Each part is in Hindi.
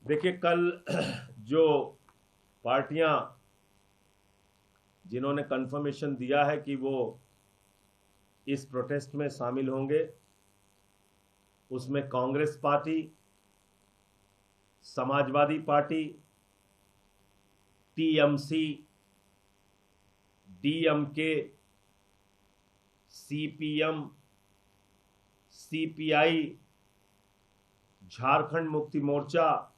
देखिए, कल जो पार्टियां जिन्होंने कंफर्मेशन दिया है कि वो इस प्रोटेस्ट में शामिल होंगे, उसमें Congress party, Samajwadi party, TMC, DMK, CPM, CPI, Jharkhand Mukti Morcha,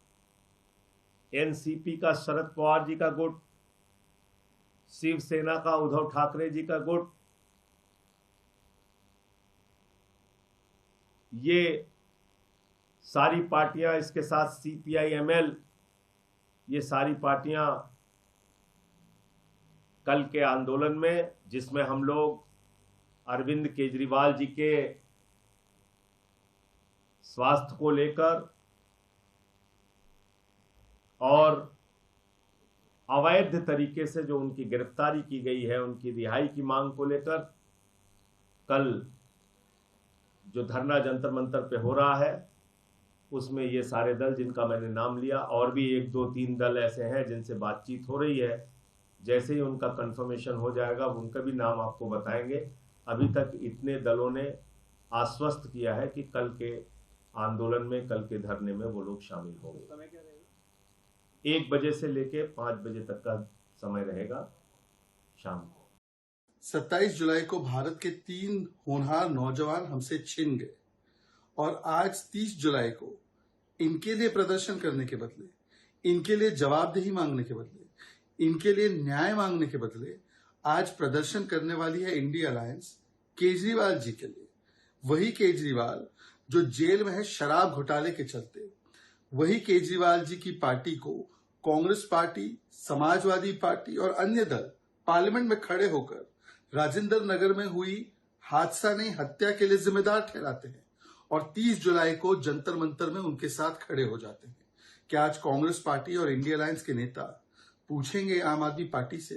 NCP का शरद पवार जी का गुट, शिवसेना का उद्धव ठाकरे जी का गुट, ये सारी पार्टियां, इसके साथ सीपीआई-एमएल, ये सारी पार्टियां कल के आंदोलन में, जिसमें हम लोग अरविंद केजरीवाल जी के स्वास्थ्य को लेकर और अवैध तरीके से जो उनकी गिरफ्तारी की गई है, उनकी रिहाई की मांग को लेकर कल जो धरना जंतर मंतर पे हो रहा है, उसमें ये सारे दल जिनका मैंने नाम लिया, और भी 1, 2, 3 दल ऐसे हैं जिनसे बातचीत हो रही है, जैसे ही उनका कंफर्मेशन हो जाएगा उनका भी नाम आपको बताएंगे। अभी तक इतने दलों ने आश्वस्त किया है कि कल के आंदोलन में, कल के धरने में वो लोग शामिल होंगे। समय क्या रहेगा? 1 बजे से लेके 5 बजे तक का समय रहेगा शाम को। 27 जुलाई को भारत के 3 होनहार नौजवान हमसे छिन गए और आज 30 जुलाई को इनके लिए प्रदर्शन करने के बदले, इनके लिए जवाबदेही मांगने के बदले, इनके लिए न्याय मांगने के बदले आज प्रदर्शन करने वाली है इंडिया अलायंस केजरीवाल जी के लिए। वही केजरीवाल जो जेल में है शराब घोटाले के चलते, वही केजरीवाल जी की पार्टी को कांग्रेस पार्टी, समाजवादी पार्टी और अन्य दल पार्लियामेंट में खड़े होकर राजेंद्र नगर में हुई हादसा नहीं हत्या के लिए जिम्मेदार ठहराते हैं और 30 जुलाई को जंतर मंतर में उनके साथ खड़े हो जाते हैं। क्या आज कांग्रेस पार्टी और इंडिया अलायंस के नेता पूछेंगे आम आदमी पार्टी से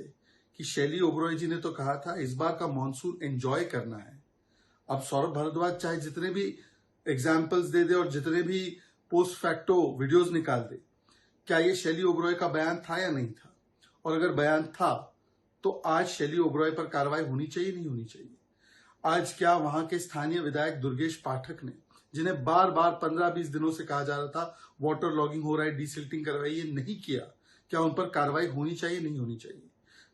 कि शैली ओबरॉय जी ने तो कहा था इस बार का मॉनसून एंजॉय करना है। अब सौरभ भारद्वाज चाहे जितने भी एग्जाम्पल्स दे दे और जितने भी पोस्ट फैक्टो वीडियोस निकाल दे, क्या ये शैली ओबरॉय का बयान था या नहीं था? और अगर बयान था तो आज शैली ओबरॉय पर कार्रवाई होनी चाहिए, नहीं होनी चाहिए? आज क्या वहां के स्थानीय विधायक दुर्गेश पाठक ने, जिन्हें बार बार 15-20 दिनों से कहा जा रहा था वाटर लॉगिंग हो रहा है, डीसिल्टिंग करवाइए, नहीं किया, क्या उन पर कार्रवाई होनी चाहिए, नहीं होनी चाहिए?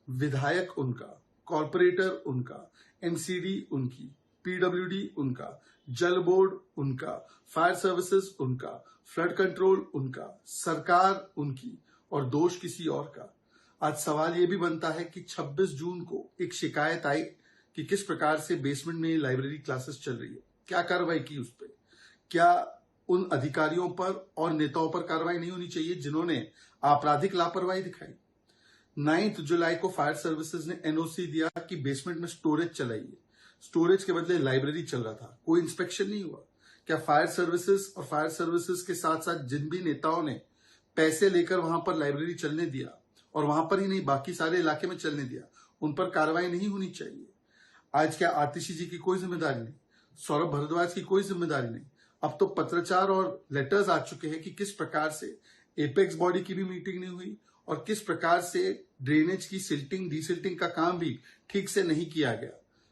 विधायक उनका, कॉर्पोरेटर उनका, एमसीडी उनकी, पीडब्ल्यूडी उनका, जल बोर्ड उनका, फायर सर्विसेज उनका, फ्लड कंट्रोल उनका, सरकार उनकी और दोष किसी और का। आज सवाल यह भी बनता है कि 26 जून को एक शिकायत आई कि किस प्रकार से बेसमेंट में लाइब्रेरी क्लासेस चल रही है, क्या कार्रवाई की उस पर? क्या उन अधिकारियों पर और नेताओं पर कार्रवाई नहीं होनी चाहिए जिन्होंने आपराधिक लापरवाही दिखाई? 9 जुलाई को फायर सर्विसेज ने एनओसी दिया कि बेसमेंट में स्टोरेज चलाइए, स्टोरेज के बदले लाइब्रेरी चल रहा था, कोई इंस्पेक्शन नहीं हुआ। क्या फायर सर्विसेज और फायर सर्विसेज के साथ साथ जिन भी नेताओं ने पैसे लेकर वहां पर लाइब्रेरी चलने दिया और वहां पर ही नहीं बाकी सारे इलाके में चलने दिया, उन पर कार्रवाई नहीं होनी चाहिए? आज क्या आतिशी जी की कोई जिम्मेदारी नहीं, सौरभ भारद्वाज की कोई जिम्मेदारी नहीं? अब तो पत्राचार और लेटर्स आ चुके हैं कि किस प्रकार से एपेक्स बॉडी की भी मीटिंग नहीं हुई और किस प्रकार से ड्रेनेज की सिल्टिंग डीसिल्टिंग का काम भी ठीक से नहीं किया गया,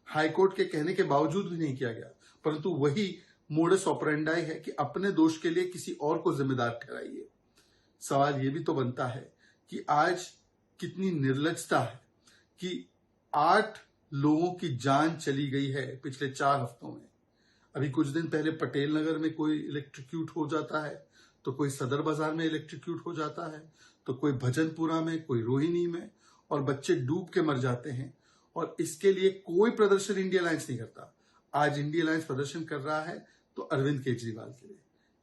हाईकोर्ट के कहने के बावजूद भी नहीं किया गया, परंतु वही मोडस ऑपरेंडाई है कि अपने दोष के लिए किसी और को जिम्मेदार ठहराइए। सवाल यह भी तो बनता है कि आज कितनी निर्लजता है कि 8 लोगों की जान चली गई है पिछले 4 हफ्तों में। अभी कुछ दिन पहले पटेल नगर में कोई इलेक्ट्रिक्यूट हो जाता है, तो कोई सदर बाजार में इलेक्ट्रिक्यूट हो जाता है, तो कोई भजनपुरा में, कोई रोहिणी में, और बच्चे डूब के मर जाते हैं और इसके लिए कोई प्रदर्शन इंडिया अलायंस नहीं करता। आज इंडिया अलायंस प्रदर्शन कर रहा है तो अरविंद केजरीवाल के लिए।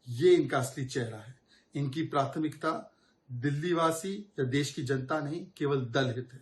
ये इनका असली चेहरा है। इनकी प्राथमिकता दिल्ली वासी या देश की जनता नहीं, केवल दल हित है।